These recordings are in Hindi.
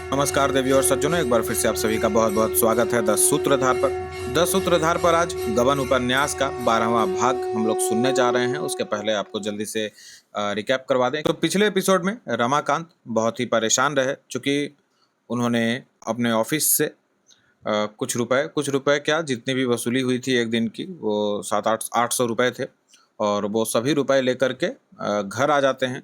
नमस्कार देवी और सज्जनों, एक बार फिर से आप सभी का बहुत बहुत स्वागत है 10 सूत्रधार पर। 10 सूत्रधार पर आज गबन उपन्यास का 12वां भाग हम लोग सुनने जा रहे हैं। उसके पहले आपको जल्दी से रिकैप करवा दें। तो पिछले एपिसोड में रमाकांत बहुत ही परेशान रहे, चूंकि उन्होंने अपने ऑफिस से कुछ रुपए क्या, जितनी भी वसूली हुई थी एक दिन की, वो 700-800 रुपए थे। और वो सभी रुपए लेकर के घर आ जाते हैं।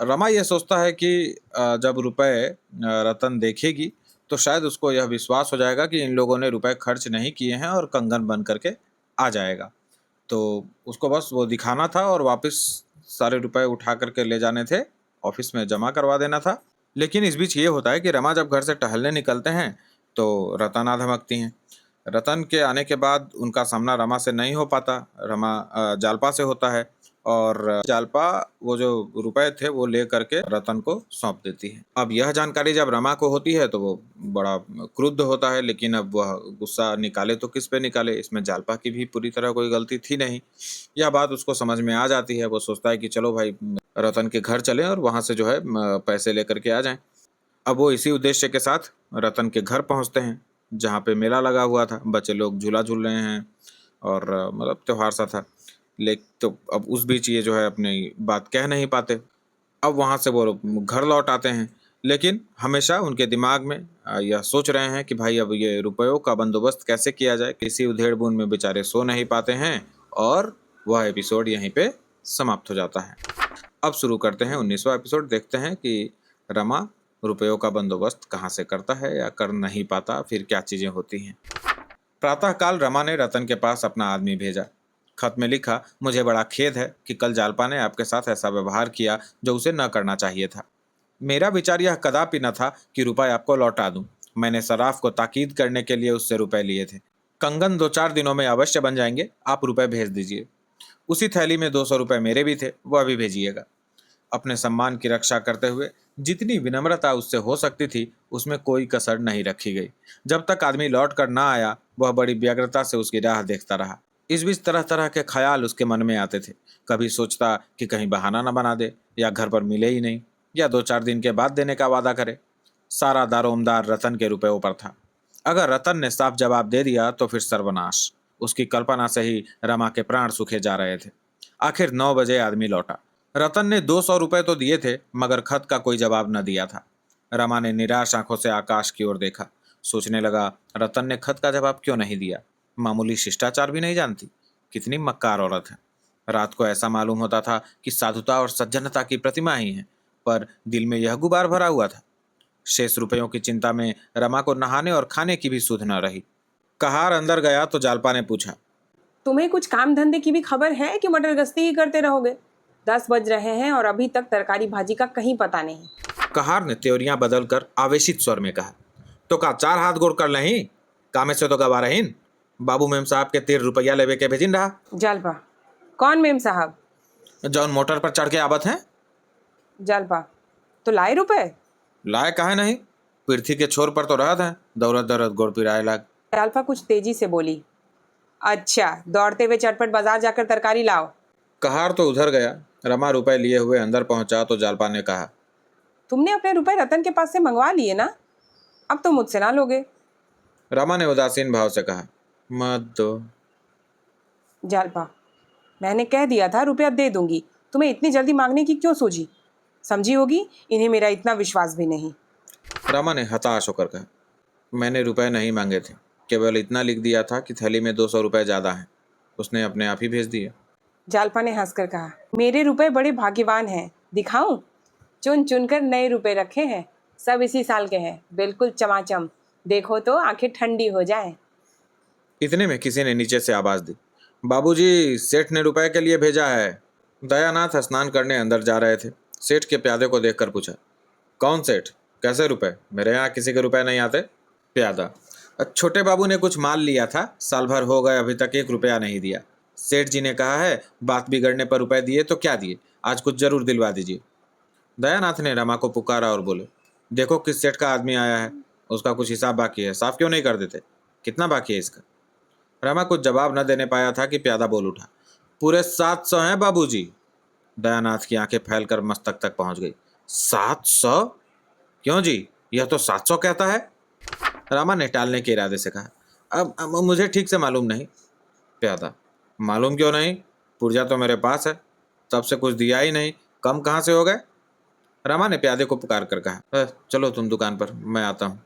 रमा ये सोचता है कि जब रुपए रतन देखेगी तो शायद उसको यह विश्वास हो जाएगा कि इन लोगों ने रुपए खर्च नहीं किए हैं और कंगन बन करके आ जाएगा। तो उसको बस वो दिखाना था और वापस सारे रुपए उठा करके ले जाने थे, ऑफिस में जमा करवा देना था। लेकिन इस बीच ये होता है कि रमा जब घर से टहलने निकलते हैं तो रतन आ धमकती हैं। रतन के आने के बाद उनका सामना रमा से नहीं हो पाता, रमा जालपा से होता है। और जालपा वो जो रुपए थे वो ले करके रतन को सौंप देती है। अब यह जानकारी जब रमा को होती है तो वो बड़ा क्रुद्ध होता है, लेकिन अब वह गुस्सा निकाले तो किस पे निकाले, इसमें जालपा की भी पूरी तरह कोई गलती थी नहीं। यह बात उसको समझ में आ जाती है। वो सोचता है कि चलो भाई, रतन के घर चलें और वहां से जो है पैसे लेकर के आ जाएं। अब वो इसी उद्देश्य के साथ रतन के घर पहुंचते हैं, जहाँ पे मेला लगा हुआ था, बच्चे लोग झूला झूल रहे हैं और मतलब त्योहार सा था। लेकिन तो अब उस बीच ये जो है अपनी बात कह नहीं पाते। अब वहाँ से वो घर लौट आते हैं, लेकिन हमेशा उनके दिमाग में यह सोच रहे हैं कि भाई अब ये रुपयों का बंदोबस्त कैसे किया जाए। किसी उधेड़ बुन में बेचारे सो नहीं पाते हैं और वह एपिसोड यहीं पे समाप्त हो जाता है। अब शुरू करते हैं 19वां एपिसोड। देखते हैं कि रमा रुपयों का बंदोबस्त कहाँ से करता है या कर नहीं पाता, फिर क्या चीजें होती हैं। प्रातःकाल रमा ने रतन के पास अपना आदमी भेजा। खत में लिखा, मुझे बड़ा खेद है कि कल जालपा ने आपके साथ ऐसा व्यवहार किया जो उसे न करना चाहिए था। मेरा विचार यह कदापि न था कि रुपए आपको लौटा दूं। मैंने सराफ को ताकीद करने के लिए उससे रुपए लिए थे। कंगन 2-4 दिनों में अवश्य बन जाएंगे, आप रुपए भेज दीजिए। उसी थैली में 200 रुपए मेरे भी थे, वह भी भेजिएगा। अपने सम्मान की रक्षा करते हुए जितनी विनम्रता उससे हो सकती थी उसमें कोई कसर नहीं रखी गई। जब तक आदमी लौट कर ना आया वह बड़ी व्यग्रता से उसकी राह देखता रहा। इस बीच तरह तरह के ख्याल उसके मन में आते थे। कभी सोचता कि कहीं बहाना न बना दे, या घर पर मिले ही नहीं, या 2-4 दिन के बाद देने का वादा करे। सारा दारोमदार रतन के रुपयों पर था। अगर रतन ने साफ जवाब दे दिया तो फिर सर्वनाश। उसकी कल्पना से ही रमा के प्राण सूखे जा रहे थे। आखिर 9 बजे आदमी लौटा। रतन ने 200 रुपए तो दिए थे, मगर खत का कोई जवाब न दिया था। रमा ने निराश आंखों से आकाश की ओर देखा। सोचने लगा, रतन ने खत का जवाब क्यों नहीं दिया। मामूली शिष्टाचार भी नहीं जानती। कितनी मक्कार औरत है। रात को ऐसा मालूम होता था कि साधुता और सज्जनता की प्रतिमा ही है, पर दिल में यह गुबार भरा हुआ था। शेष रुपयों की चिंता में रमा को नहाने और खाने की भी सुध न रही। कहार अंदर गया तो जालपा ने पूछा, तुम्हें कुछ काम धंधे की भी खबर है कि मटर गश्ती ही करते रहोगे? 10 बज रहे हैं और अभी तक तरकारी भाजी का कहीं पता नहीं। कहार ने त्योरियां बदलकर आवेशित स्वर में कहा, तो का 4 हाथ गोड़ कर लही, कामे से तो गवा रहीन। बाबू मेम साहब के 13 रुपया लेवे के भेजिन रहा। जालपा, कौन मेम साहब? जौन मोटर पर चढ़ के आवत हैं। जालपा, तो लाए रुपए? लाए काहे नहीं, पृथ्वी के छोर पर तो रहत हैं, दौड़त दौड़त गोड़ पिराए लाग। जालपा कुछ तेजी से बोली। अच्छा, दौड़ते हुए चटपट बाजार जाकर तरकारी लाओ। कहार तो उधर गया। रमा रुपए लिए हुए अंदर पहुंचा तो जालपा ने कहा, तुमने अपने रुपए रतन के पास से मंगवा लिए ना? अब तो मुझसे ना लोगे। रमा ने उदासीन भाव से कहा, मत दो। जालपा, मैंने कह दिया था रुपया दे दूंगी, तुम्हें इतनी जल्दी मांगने की क्यों सूझी? समझी होगी, इन्हें मेरा इतना विश्वास भी नहीं। रमा ने हताश होकर कहा, मैंने रुपए नहीं मांगे थे, केवल इतना लिख दिया था कि थैली में 200 रुपए ज्यादा हैं। उसने अपने आप ही भेज दिए। जालपा ने हंसकर कहा, मेरे रुपए बड़े भाग्यवान हैं, दिखाऊं? चुन चुन कर नए रुपए रखे हैं, सब इसी साल के हैं, बिल्कुल चमाचम। देखो तो आंखें ठंडी हो जाए। इतने में किसी ने नीचे से आवाज दी, बाबूजी, सेठ ने रुपए के लिए भेजा है। दयानाथ स्नान करने अंदर जा रहे थे। सेठ के प्यादे को देखकर पूछा, कौन सेठ, कैसे रुपए, मेरे यहाँ किसी के रुपए नहीं आते। प्यादा, छोटे बाबू ने कुछ माल लिया था, साल भर हो गए अभी तक 1 रुपया नहीं दिया। सेठ जी ने कहा है बात बिगड़ने पर रुपए दिए तो क्या दिए, आज कुछ जरूर दिलवा दीजिए। दयानाथ ने रमा को पुकारा और बोले, देखो किस सेठ का आदमी आया है, उसका कुछ हिसाब बाकी है, साफ क्यों नहीं कर देते, कितना बाकी है इसका। रमा कुछ जवाब न देने पाया था कि प्यादा बोल उठा, पूरे 700 हैं बाबूजी। दयानाथ की आंखें फैलकर मस्तक तक पहुंच गई। 700? क्यों जी, यह तो 700 कहता है। रमा ने टालने के इरादे से कहा, अब मुझे ठीक से मालूम नहीं। प्यादा, मालूम क्यों नहीं? पुर्जा तो मेरे पास है, तब से कुछ दिया ही नहीं, कम कहाँ से हो गए? रमा ने प्यादे को पुकार कर कहा, चलो तुम दुकान पर, मैं आता हूँ।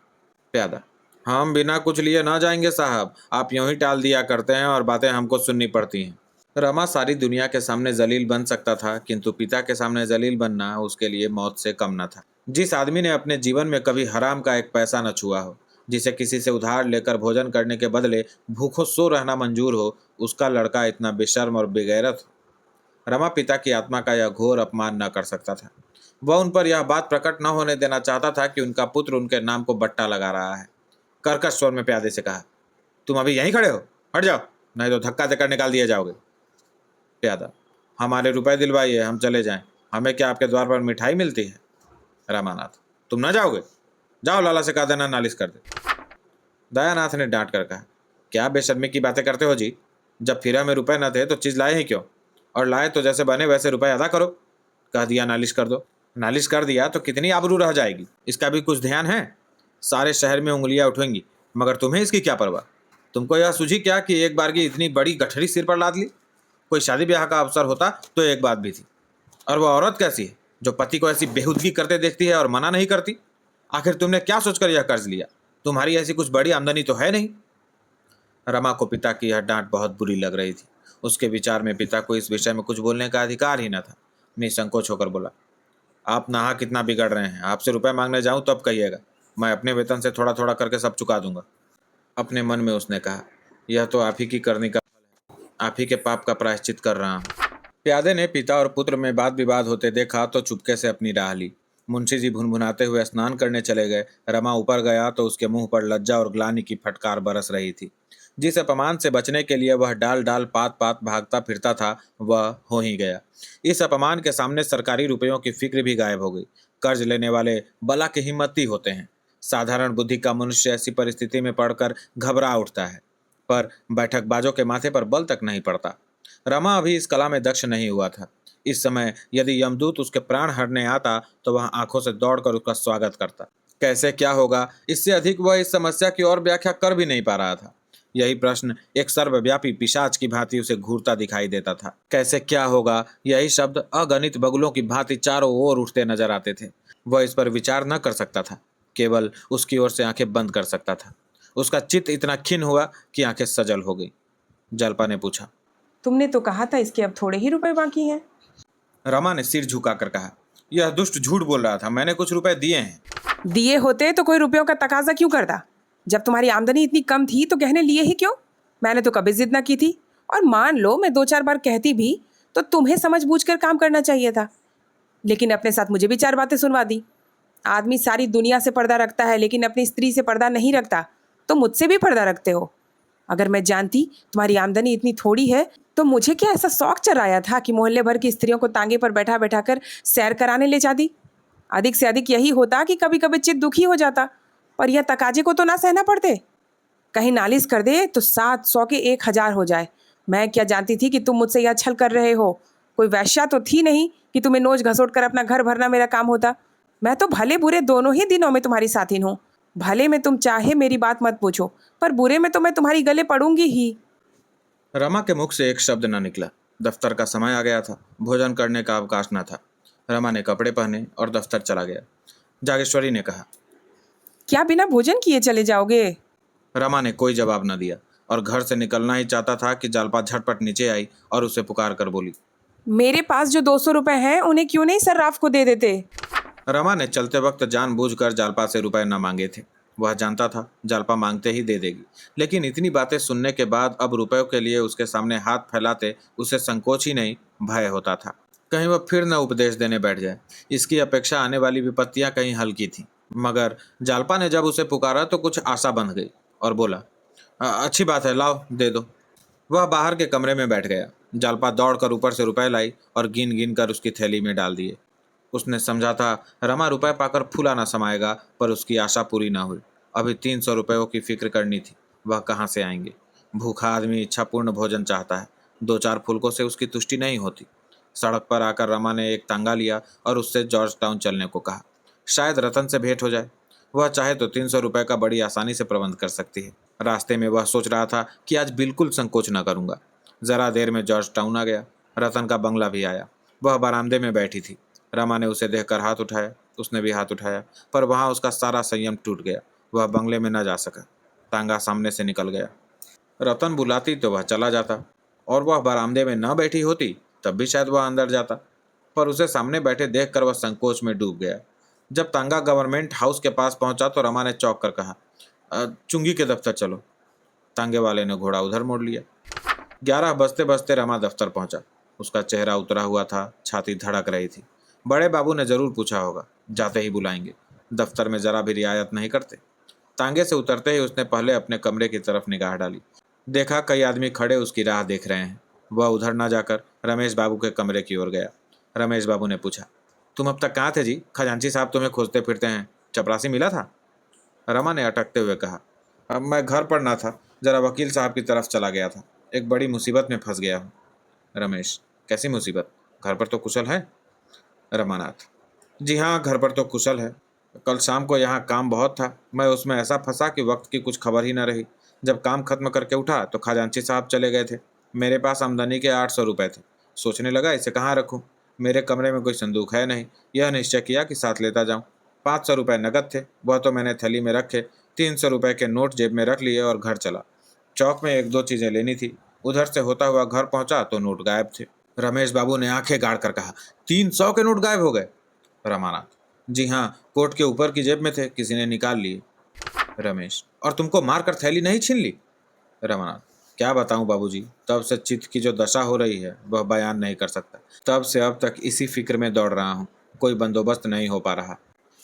प्यादा, हम बिना कुछ लिए ना जाएंगे साहब, आप यूं ही टाल दिया करते हैं और बातें हमको सुननी पड़ती हैं। रमा सारी दुनिया के सामने जलील बन सकता था, किंतु पिता के सामने जलील बनना उसके लिए मौत से कम न था। जिस आदमी ने अपने जीवन में कभी हराम का एक पैसा न छुआ हो, जिसे किसी से उधार लेकर भोजन करने के बदले भूखों सो रहना मंजूर हो, उसका लड़का इतना बेशर्म और बेगैरत हो। रमा पिता की आत्मा का यह घोर अपमान न कर सकता था। वह उन पर यह बात प्रकट न होने देना चाहता था कि उनका पुत्र उनके नाम को बट्टा लगा रहा है। कर्कश स्वर में प्यादे से कहा, तुम अभी यहीं खड़े हो, हट जाओ, नहीं तो धक्का देकर निकाल दिए जाओगे। प्यादा, हमारे रुपए दिलवाइए, हम चले जाएं, हमें क्या आपके द्वार पर मिठाई मिलती है? रामानाथ, तुम ना जाओगे? जाओ, लाला से कह देना नालिश कर दे। दयानाथ ने डांट कर कहा, क्या बेशर्मी की बातें करते हो जी? जब फिरा में रुपए न थे तो चीज लाए ही क्यों? और लाए तो जैसे बने वैसे रुपए अदा करो। कह दिया नालिश कर दो, नालिश कर दिया तो कितनी आबरू रह जाएगी, इसका भी कुछ ध्यान है? सारे शहर में उंगलियां उठेंगी, मगर तुम्हें इसकी क्या परवाह? तुमको यह सूझी क्या कि एक बार की इतनी बड़ी गठरी सिर पर लाद ली? कोई शादी ब्याह का अवसर होता तो एक बात भी थी। और वह औरत कैसी है जो पति को ऐसी बेहुदगी करते देखती है और मना नहीं करती? आखिर तुमने क्या सोचकर यह कर्ज लिया? तुम्हारी ऐसी कुछ बड़ी आमदनी तो है नहीं। रमा को पिता की यह डांट बहुत बुरी लग रही थी। उसके विचार में पिता को इस विषय में कुछ बोलने का अधिकार ही न था। निसंकोच होकर बोला, आप नहा कितना बिगड़ रहे हैं, आपसे रुपए मांगने जाऊं तब कहिएगा, मैं अपने वेतन से थोड़ा थोड़ा करके सब चुका दूंगा। अपने मन में उसने कहा, यह तो आप ही की करनी का फल है, आप ही के पाप का प्रायश्चित कर रहा हूँ। प्यादे ने पिता और पुत्र में वाद विवाद होते देखा तो चुपके से अपनी राह ली। मुंशी जी भुनभुनाते हुए स्नान करने चले गए। रमा ऊपर गया तो उसके मुंह पर लज्जा और ग्लानि की फटकार बरस रही थी। जिस अपमान से बचने के लिए वह डाल डाल पात पात भागता फिरता था, वह हो ही गया। इस अपमान के सामने सरकारी रुपयों की फिक्र भी गायब हो गई। कर्ज लेने वाले बला के हिम्मती होते हैं। साधारण बुद्धि का मनुष्य ऐसी परिस्थिति में पड़कर घबरा उठता है, पर बैठकबाजों के माथे पर बल तक नहीं पड़ता। रमा अभी इस कला में दक्ष नहीं हुआ था। इस समय यदि यमदूत उसके प्राण हरने आता तो वह आंखों से दौड़कर उसका स्वागत करता। कैसे क्या होगा, इससे अधिक वह इस समस्या की और व्याख्या कर भी नहीं पा रहा था। यही प्रश्न एक सर्वव्यापी पिशाच की भांति उसे घूरता दिखाई देता था। कैसे क्या होगा, यही शब्द अगणित बगुलों की भांति चारों ओर उठते नजर आते थे। वह इस पर विचार न कर सकता था, केवल उसकी ओर से आंखें बंद कर सकता था। उसका चित्त इतना खिन्न हुआ कि आंखें सजल हो गई। जल्पा ने पूछा, तुमने तो कहा था इसके अब थोड़े ही रुपए बाकी हैं। रमा ने सिर झुकाकर कहा, यह दुष्ट झूठ बोल रहा था, मैंने कुछ रुपए दिए हैं। दिए होते तो कोई रुपयों का तकाजा क्यों करता? जब तुम्हारी आमदनी इतनी कम थी तो गहने लिए ही क्यों? मैंने तो कभी जिद ना की थी। और मान लो मैं 2-4 बार कहती भी तो तुम्हें समझ बूझ कर काम करना चाहिए था, लेकिन अपने साथ मुझे भी 4 बातें सुनवा दी। आदमी सारी दुनिया से पर्दा रखता है लेकिन अपनी स्त्री से पर्दा नहीं रखता, तो मुझसे भी पर्दा रखते हो। अगर मैं जानती तुम्हारी आमदनी इतनी थोड़ी है तो मुझे क्या ऐसा शौक चढ़ाया था कि मोहल्ले भर की स्त्रियों को तांगे पर बैठा बैठा कर सैर कराने ले जाती। अधिक से अधिक यही होता कि कभी कभी चित्त दुखी हो जाता, पर यह तकाजे को तो ना सहना पड़ते। कहीं नालिश कर दे तो 700 के 1000 हो जाए। मैं क्या जानती थी कि तुम मुझसे यह छल कर रहे हो? कोई वैश्या तो थी नहीं कि तुम्हें नोच घसोट कर अपना घर भरना मेरा काम होता। मैं तो भले बुरे दोनों ही दिनों में तुम्हारी साथिन हूँ। भले में तुम चाहे मेरी बात मत पूछो, पर बुरे में तो मैं तुम्हारी गले पड़ूंगी ही। रमा के मुख से एक शब्द न निकला। दफ्तर का समय आ गया था, भोजन करने का अवकाश न था। रमा ने कपड़े पहने और दफ्तर चला गया। जागेश्वरी ने कहा, क्या बिना भोजन किए चले जाओगे? रमा ने कोई जवाब न दिया और घर से निकलना ही चाहता था कि जालपा झटपट नीचे आई और उसे पुकार कर बोली, मेरे पास जो 200 रुपए हैं उन्हें क्यों नहीं सर्राफ को दे देते? रमा ने चलते वक्त जानबूझकर जालपा से रुपए न मांगे थे। वह जानता था जालपा मांगते ही दे देगी, लेकिन इतनी बातें सुनने के बाद अब रुपयों के लिए उसके सामने हाथ फैलाते उसे संकोच ही नहीं, भय होता था। कहीं वह फिर न उपदेश देने बैठ जाए। इसकी अपेक्षा आने वाली विपत्तियां कहीं हल्की थीं। मगर जालपा ने जब उसे पुकारा तो कुछ आशा बंध गई और बोला, अच्छी बात है, लाओ दे दो। वह बाहर के कमरे में बैठ गया। जालपा दौड़कर ऊपर से रुपए लाई और गिन गिन कर उसकी थैली में डाल दिए। उसने समझा था रमा रुपए पाकर फूला ना समाएगा, पर उसकी आशा पूरी ना हुई। अभी 300 रुपयों की फिक्र करनी थी, वह कहाँ से आएंगे? भूखा आदमी इच्छापूर्ण भोजन चाहता है, 2-4 फुलकों से उसकी तुष्टि नहीं होती। सड़क पर आकर रमा ने एक तांगा लिया और उससे जॉर्ज टाउन चलने को कहा, शायद रतन से भेंट हो जाए। वह चाहे तो 300 रुपये का बड़ी आसानी से प्रबंध कर सकती है। रास्ते में वह सोच रहा था कि आज बिल्कुल संकोच न करूंगा। जरा देर में जॉर्ज टाउन आ गया। रतन का बंगला भी आया। वह बरामदे में बैठी थी। रमा ने उसे देखकर हाथ उठाया। उसने भी हाथ उठाया, पर वहां उसका सारा संयम टूट गया। वह बंगले में न जा सका। तांगा सामने से निकल गया। रतन बुलाती तो वह चला जाता, और वह बरामदे में न बैठी होती तब भी शायद वह अंदर जाता, पर उसे सामने बैठे देखकर वह संकोच में डूब गया। जब तांगा गवर्नमेंट हाउस के पास पहुंचा तो रमा ने चौंक कर कहा, चुंगी के दफ्तर चलो। तांगे वाले ने घोड़ा उधर मोड़ लिया। 11 बजते बजते रमा दफ्तर पहुंचा। उसका चेहरा उतरा हुआ था, छाती धड़क रही थी। बड़े बाबू ने जरूर पूछा होगा, जाते ही बुलाएंगे। दफ्तर में जरा भी रियायत नहीं करते। तांगे से उतरते ही उसने पहले अपने कमरे की तरफ निगाह डाली। देखा कई आदमी खड़े उसकी राह देख रहे हैं। वह उधर न जाकर रमेश बाबू के कमरे की ओर गया। रमेश बाबू ने पूछा, तुम अब तक कहाँ थे जी? खजांची साहब तुम्हें खोजते फिरते हैं। चपरासी मिला था? रमा ने अटकते हुए कहा, अब मैं घर पर ना था, जरा वकील साहब की तरफ चला गया था। एक बड़ी मुसीबत में फंस गया हूँ। रमेश, कैसी मुसीबत? घर पर तो कुशल है? रमानाथ, जी हाँ, घर पर तो कुशल है। कल शाम को यहाँ काम बहुत था। मैं उसमें ऐसा फंसा कि वक्त की कुछ खबर ही न रही। जब काम खत्म करके उठा तो खजांची साहब चले गए थे। मेरे पास आमदनी के 800 रुपये थे। सोचने लगा इसे कहाँ रखूँ। मेरे कमरे में कोई संदूक है नहीं। यह निश्चय किया कि साथ लेता जाऊँ। 500 रुपये नकद थे, वह तो मैंने थैली में रखे। 300 रुपये के नोट जेब में रख लिए और घर चला। चौक में एक दो चीज़ें लेनी थी। उधर से होता हुआ घर पहुंचा तो नोट गायब थे। रमेश बाबू ने आंखें गाड़ कर कहा, 300 के नोट गायब हो गए? रमानाथ, जी हाँ, कोट के ऊपर की जेब में थे, किसी ने निकाल लिए। रमेश, और तुमको मारकर थैली नहीं छीन ली? रमानाथ, क्या बताऊं बाबूजी, तब से चित्त की जो दशा हो रही है वह बयान नहीं कर सकता। तब से अब तक इसी फिक्र में दौड़ रहा हूँ। कोई बंदोबस्त नहीं हो पा रहा।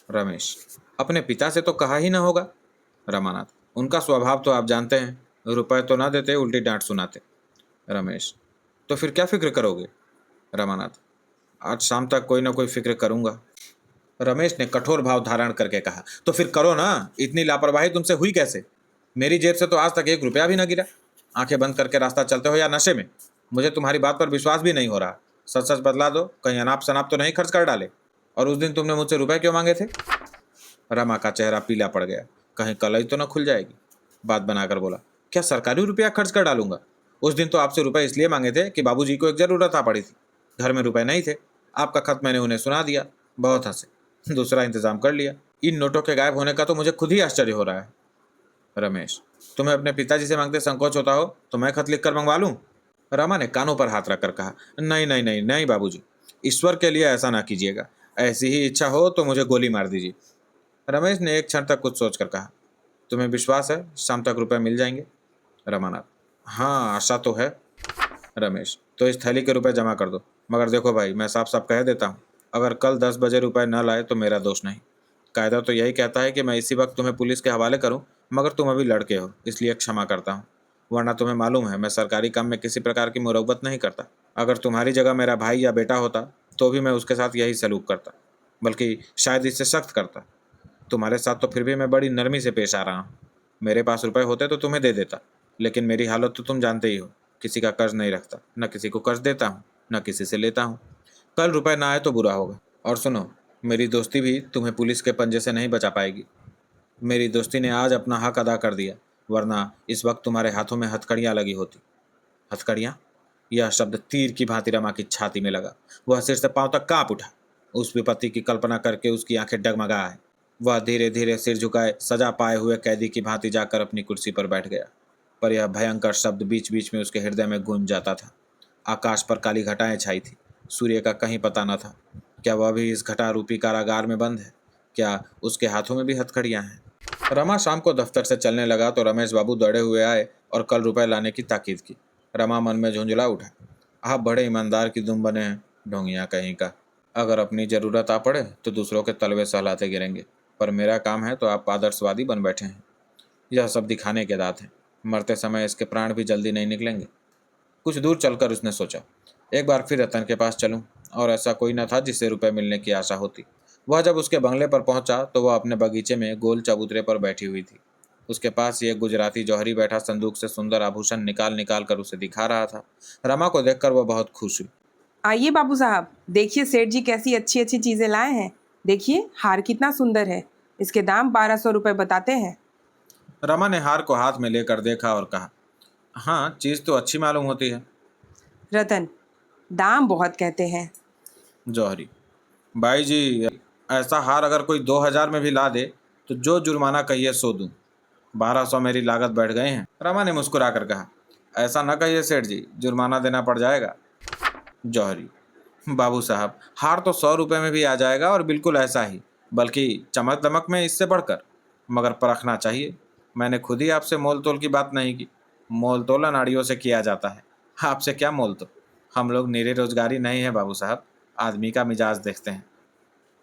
रमेश, अपने पिता से तो कहा ही ना होगा? रमानाथ, उनका स्वभाव तो आप जानते हैं। रुपए तो ना देते, उल्टी डांट सुनाते। रमेश, तो फिर क्या फिक्र करोगे? रमानाथ, आज शाम तक कोई ना कोई फिक्र करूंगा। रमेश ने कठोर भाव धारण करके कहा, तो फिर करो ना। इतनी लापरवाही तुमसे हुई कैसे? मेरी जेब से तो आज तक 1 रुपया भी ना गिरा। आंखें बंद करके रास्ता चलते हो या नशे में? मुझे तुम्हारी बात पर विश्वास भी नहीं हो रहा। सच सच बतला दो, कहीं अनाप शनाप तो नहीं खर्च कर डाले? और उस दिन तुमने मुझसे रुपए क्यों मांगे थे? रमा का चेहरा पीला पड़ गया। कहीं कलई तो न खुल जाएगी। बात बनाकर बोला, क्या सरकारी रुपया खर्च कर डालूंगा? उस दिन तो आपसे रुपए इसलिए मांगे थे कि बाबूजी को एक जरूरत आ पड़ी थी। घर में रुपए नहीं थे। आपका खत मैंने उन्हें सुना दिया। बहुत हंसे। दूसरा इंतजाम कर लिया। इन नोटों के गायब होने का तो मुझे खुद ही आश्चर्य हो रहा है। रमेश, तुम्हें अपने पिताजी से मांगते संकोच होता हो तो मैं खत लिख कर मंगवा लूं? रमा ने कानों पर हाथ रखकर कहा, नहीं नहीं नहीं नहीं बाबूजी, ईश्वर के लिए ऐसा ना कीजिएगा। ऐसी ही इच्छा हो तो मुझे गोली मार दीजिए। रमेश ने एक क्षण तक कुछ सोचकर कहा, तुम्हें विश्वास है शाम तक रुपए मिल जाएंगे? रमानाथ, हाँ, आशा तो है। रमेश, तो इस थैली के रुपए जमा कर दो। मगर देखो भाई, मैं साफ साफ कह देता हूँ, अगर कल 10 बजे रुपए न लाए तो मेरा दोष नहीं। कायदा तो यही कहता है कि मैं इसी वक्त तुम्हें पुलिस के हवाले करूं, मगर तुम अभी लड़के हो, इसलिए क्षमा करता हूं। वरना तुम्हें मालूम है मैं सरकारी काम में किसी प्रकार की मुरव्वत नहीं करता। अगर तुम्हारी जगह मेरा भाई या बेटा होता तो भी मैं उसके साथ यही सलूक करता, बल्कि शायद इससे सख्त करता। तुम्हारे साथ तो फिर भी मैं बड़ी नरमी से पेश आ रहा हूँ। मेरे पास रुपए होते तो तुम्हें दे देता, लेकिन मेरी हालत तो तुम जानते ही हो। किसी का कर्ज नहीं रखता, न किसी को कर्ज देता हूँ, न किसी से लेता हूँ। कल रुपए ना आए तो बुरा होगा। और सुनो, मेरी दोस्ती भी तुम्हें पुलिस के पंजे से नहीं बचा पाएगी। मेरी दोस्ती ने आज अपना हक अदा कर दिया, वरना इस वक्त तुम्हारे हाथों में हथकड़ियाँ लगी होती। हथकड़ियाँ? यह शब्द तीर की भांति रमा की छाती में लगा। वह सिर से पांव तक कांप उठा। उस विपत्ति की कल्पना करके उसकी आंखें डगमगा आए। वह धीरे धीरे सिर झुकाए सजा पाए हुए कैदी की भांति जाकर अपनी कुर्सी पर बैठ गया। पर यह भयंकर शब्द बीच बीच में उसके हृदय में गूंज जाता था। आकाश पर काली घटाएं छाई थी। सूर्य का कहीं पता न था। क्या वह भी इस घटा रूपी कारागार में बंद है? क्या उसके हाथों में भी हथकड़ियां हैं? रमा शाम को दफ्तर से चलने लगा तो रमेश बाबू दौड़े हुए आए और कल रुपए लाने की ताकीद की। रमा मन में झुंझला उठा, आप बड़े ईमानदार की दुम बने हैं, ढोंगिया कहीं का। अगर अपनी जरूरत आ पड़े तो दूसरों के तलवे सहलाते गिरेंगे, पर मेरा काम है तो आप आदर्शवादी बन बैठे हैं। यह सब दिखाने के दांत हैं। मरते समय इसके प्राण भी जल्दी नहीं निकलेंगे। कुछ दूर चलकर उसने सोचा, एक बार फिर रतन के पास चलूं, और ऐसा कोई न था जिससे रुपए मिलने की आशा होती। वह जब उसके बंगले पर पहुंचा तो वह अपने बगीचे में गोल चबूतरे पर बैठी हुई थी। उसके पास ही एक गुजराती जौहरी बैठा संदूक से सुंदर आभूषण निकाल निकाल कर उसे दिखा रहा था। रमा को देखकर वह बहुत खुश हुई। आइए बाबू साहब, देखिए सेठ जी कैसी अच्छी अच्छी चीजें लाए हैं। देखिए हार कितना सुंदर है। इसके दाम 1200 रुपये बताते हैं। रमा ने हार को हाथ में लेकर देखा और कहा, हाँ चीज़ तो अच्छी मालूम होती है। रतन, दाम बहुत कहते हैं। जौहरी, भाई जी ऐसा हार अगर कोई 2000 में भी ला दे तो जो जुर्माना कहिए सो दूं। 1200 मेरी लागत बैठ गए हैं। रमा ने मुस्कुरा कर कहा, ऐसा न कहिए सेठ जी, जुर्माना देना पड़ जाएगा। जौहरी, बाबू साहब हार तो 100 रुपये में भी आ जाएगा और बिल्कुल ऐसा ही, बल्कि चमक दमक में इससे बढ़कर, मगर परखना चाहिए। मैंने खुद ही आपसे मोल तोल की बात नहीं की। मोल तोल अनाड़ियों से किया जाता है, आपसे क्या मोल तोल। हम लोग निरे रोजगारी नहीं है बाबू साहब, आदमी का मिजाज देखते हैं।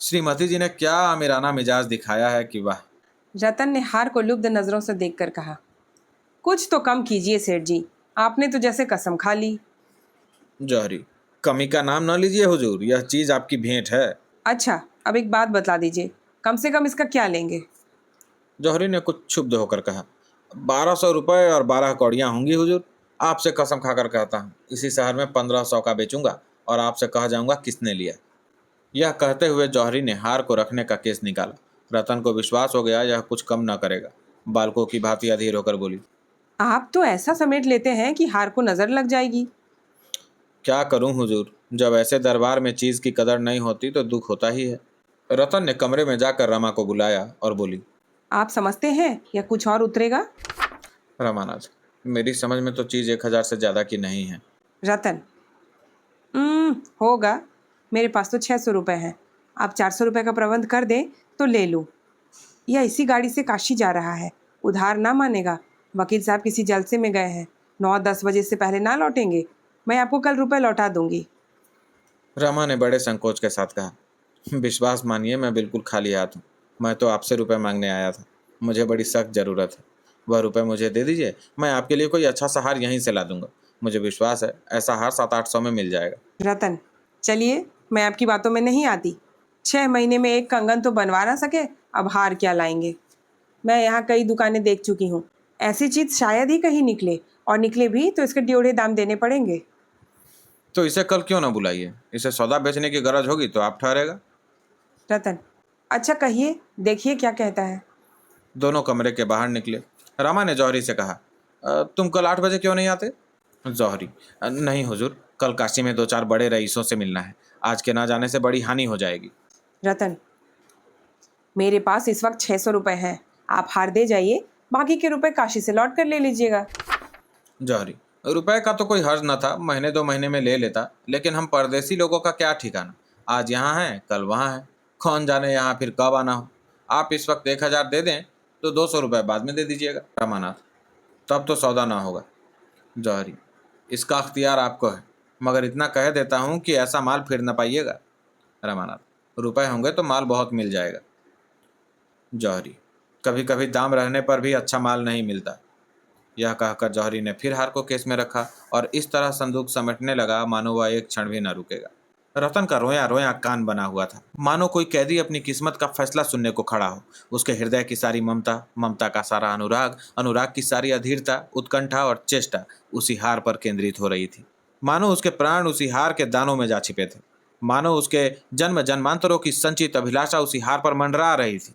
श्रीमती जी ने क्या आमिराना मिजाज दिखाया है कि वाह। रतन ने हार को लुब्ध नजरों से देखकर कहा, कुछ तो कम कीजिए सेठ जी, आपने तो जैसे कसम खा ली। जौहरी, कमी का नाम न लीजिए हुजूर, यह चीज़ आपकी भेंट है। अच्छा, अब एक बात बतला दीजिए, कम से कम इसका क्या लेंगे? जौहरी ने कुछ क्षुब्ध होकर कहा, 1200 रुपये और 12 कौड़ियाँ होंगी हुजूर। आपसे कसम खाकर कहता हूँ, इसी शहर में 1500 का बेचूंगा और आपसे कह जाऊंगा किसने लिया। यह कहते हुए जौहरी ने हार को रखने का केस निकाला। रतन को विश्वास हो गया यह कुछ कम न करेगा। बालकों की भांति अधीर होकर बोली, आप तो ऐसा समेट लेते हैं कि हार को नजर लग जाएगी। क्या करूं हुजूर, जब ऐसे दरबार में चीज़ की कदर नहीं होती तो दुख होता ही है। रतन ने कमरे में जाकर रमा को बुलाया और बोली, आप समझते हैं या कुछ और उतरेगा? रमानाथ, मेरी समझ में तो चीज़ 1000 से ज़्यादा की नहीं है। रतन, होगा। मेरे पास तो 600 रुपये हैं। आप 400 रुपये का प्रबंध कर दें तो ले लूँ। यह इसी गाड़ी से काशी जा रहा है, उधार ना मानेगा। वकील साहब किसी जलसे में गए हैं, 9-10 बजे से पहले ना लौटेंगे। मैं आपको कल रुपए लौटा दूंगी। रमा ने बड़े संकोच के साथ कहा, विश्वास मानिए मैं बिल्कुल खाली हाथ हूँ। मैं तो आपसे रुपए मांगने आया था, मुझे बड़ी सख्त ज़रूरत है। वह रुपए मुझे दे दीजिए, मैं आपके लिए कोई अच्छा सा हार यहीं से ला दूंगा। मुझे विश्वास है ऐसा हार 700-800 में मिल जाएगा। रतन, चलिए, मैं आपकी बातों में नहीं आती। 6 महीने में एक कंगन तो बनवा ना सके, अब हार क्या लाएंगे। मैं यहाँ कई दुकानें देख चुकी हूँ, ऐसी चीज़ शायद ही कहीं निकले, और निकले भी तो इसके ड्योढ़े दाम देने पड़ेंगे। तो इसे कल क्यों ना बुलाइए, इसे सौदा बेचने की गरज होगी तो आप ठहरेगा। रतन, अच्छा कहिए, देखिए क्या कहता है। दोनों कमरे के बाहर निकले। रमा ने जौहरी से कहा, तुम कल 8 बजे क्यों नहीं आते?" जौहरी, नहीं हुजूर, कल काशी में 2-4 बड़े रईसों से मिलना है। आज के ना जाने से बड़ी हानि हो जाएगी। रतन, मेरे पास इस वक्त 600 रुपये हैं। आप हार दे जाइए, बाकी के रुपए काशी से लौट कर ले लीजिएगा। जौहरी, रुपए का तो कोई हर्ज न था, महीने 2 महीने में ले लेता, लेकिन हम परदेसी लोगों का क्या ठिकाना। आज यहाँ है कल वहाँ है, कौन जाने यहाँ फिर कब आना हो। आप इस वक्त 1000 दे दें तो 200 रुपये बाद में दे दीजिएगा। रमानाथ, तब तो सौदा ना होगा। जौहरी, इसका अख्तियार आपको है, मगर इतना कह देता हूँ कि ऐसा माल फिर न पाइएगा। रमानाथ, रुपए होंगे तो माल बहुत मिल जाएगा। जौहरी, कभी कभी दाम रहने पर भी अच्छा माल नहीं मिलता। यह कहकर जौहरी ने फिर हार को केस में रखा और इस तरह संदूक समेटने लगा मानो वह एक क्षण भी न रुकेगा। रतन का रोया रोया कान बना हुआ था, मानो कोई कैदी अपनी किस्मत का फैसला सुनने को खड़ा हो। उसके हृदय की सारी ममता, ममता का सारा अनुराग, अनुराग की सारी अधीरता, उत्कंठा और चेष्टा उसी हार पर केंद्रित हो रही थी। मानो उसके प्राण उसी हार के दानों में जा छिपे थे। मानो उसके जन्म जन्मांतरों की संचित अभिलाषा उसी हार पर मंडरा रही थी।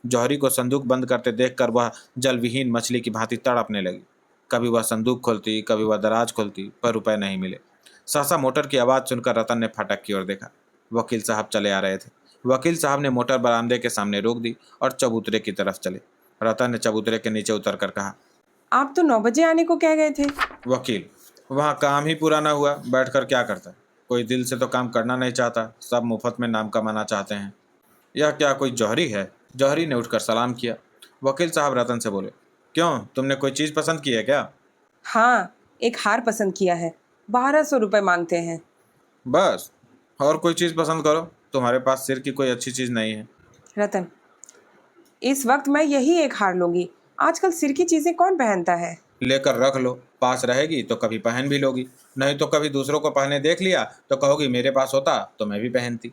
जौहरी को संदूक बंद करते देखकर वह जलविहीन मछली की भांति तड़पने लगी। कभी वह संदूक खोलती, कभी वह दराज खोलती, पर रुपए नहीं मिले। सहसा मोटर की आवाज़ सुनकर रतन ने फाटक की ओर देखा। वकील साहब चले आ रहे थे। वकील साहब ने मोटर बरामदे के सामने रोक दी और चबूतरे की तरफ चले। रतन ने चबूतरे के नीचे उतर कर कहा, आप तो 9 बजे आने को कह गए थे। वकील, वहाँ काम ही पूरा ना हुआ, बैठकर क्या करता है। कोई दिल से तो काम करना नहीं चाहता, सब मुफ्त में नाम कमाना चाहते हैं। यह क्या कोई जौहरी है? जौहरी ने उठकर सलाम किया। वकील साहब रतन से बोले, क्यों, तुमने कोई चीज़ पसंद की है क्या? हाँ, एक हार पसंद किया है, 1200 रुपये मांगते हैं। बस? और कोई चीज़ पसंद करो, तुम्हारे पास सिर की कोई अच्छी चीज़ नहीं है। रतन, इस वक्त मैं यही एक हार लूंगी। आजकल सिर की चीजें कौन पहनता है। लेकर रख लो, पास रहेगी तो कभी पहन भी लोगी, नहीं तो कभी दूसरों को पहने देख लिया तो कहोगी मेरे पास होता तो मैं भी पहनती।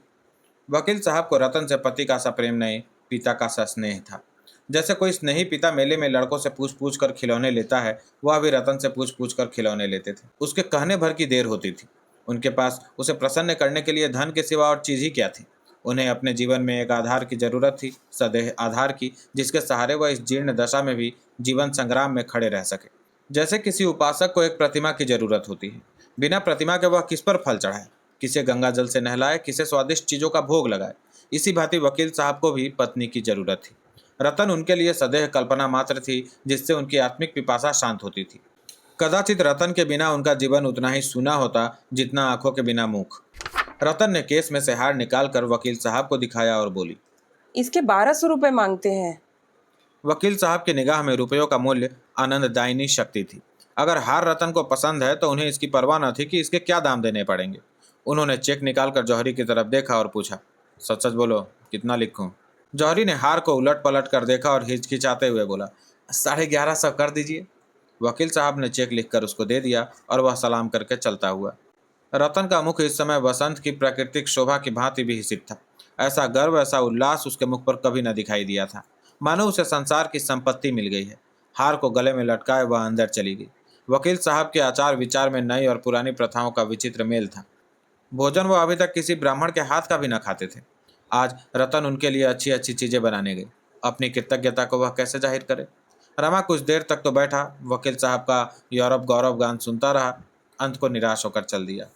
वकील साहब को रतन से पति का सा प्रेम नहीं, पिता का सा स्नेह था। जैसे कोई स्नेही पिता मेले में लड़कों से पूछ पूछ कर खिलौने लेता है, वह भी रतन से पूछ पूछ कर खिलौने लेते थे। उसके कहने भर की देर होती थी। उनके पास उसे प्रसन्न करने के लिए धन के सिवा और चीज़ ही क्या थी। उन्हें अपने जीवन में एक आधार की जरूरत थी, सदैह आधार की, जिसके सहारे वह इस जीर्ण दशा में भी जीवन संग्राम में खड़े रह सके। जैसे किसी उपासक को एक प्रतिमा की जरूरत होती है। बिना प्रतिमा के वह किस पर फल चढ़ाए, किसे गंगा जल से नहलाए, किसे स्वादिष्ट चीजों का भोग लगाए। इसी भांति वकील साहब को भी पत्नी की जरूरत थी। रतन उनके लिए सदैह कल्पना मात्र थी, जिससे उनकी आत्मिक पिपासा शांत होती थी। कदाचित रतन के बिना उनका जीवन उतना ही सूना होता जितना आंखों के बिना मुख। रतन ने केस में से हार निकालकर वकील साहब को दिखाया और बोली। इसके 1200 रुपये मांगते हैं। वकील साहब की निगाह में रुपयों का मूल्य आनंददायिनी शक्ति थी। अगर हार रतन को पसंद है तो उन्हें इसकी परवाह न थी कि इसके क्या दाम देने पड़ेंगे। उन्होंने चेक निकालकर जौहरी की तरफ देखा और पूछा, सच सच बोलो, कितना लिखूं? जौहरी ने हार को उलट पलट कर देखा और हिचकिचाते हुए बोला, 1150 कर दीजिए। वकील साहब ने चेक लिखकर उसको दे दिया और वह सलाम करके चलता हुआ। रतन का मुख इस समय वसंत की प्राकृतिक शोभा की भांति भी हिसित था। ऐसा गर्व, ऐसा उल्लास उसके मुख पर कभी न दिखाई दिया था, मानो उसे संसार की संपत्ति मिल गई है। हार को गले में लटकाए वह अंदर चली गई। वकील साहब के आचार विचार में नई और पुरानी प्रथाओं का विचित्र मेल था। भोजन वह अभी तक किसी ब्राह्मण के हाथ का भी न खाते थे। आज रतन उनके लिए अच्छी अच्छी चीजें बनाने गई। अपनी कृतज्ञता को वह कैसे जाहिर करे? रमा कुछ देर तक तो बैठा, वकील साहब का यूरोप गौरव गान सुनता रहा, अंत को निराश होकर चल दिया।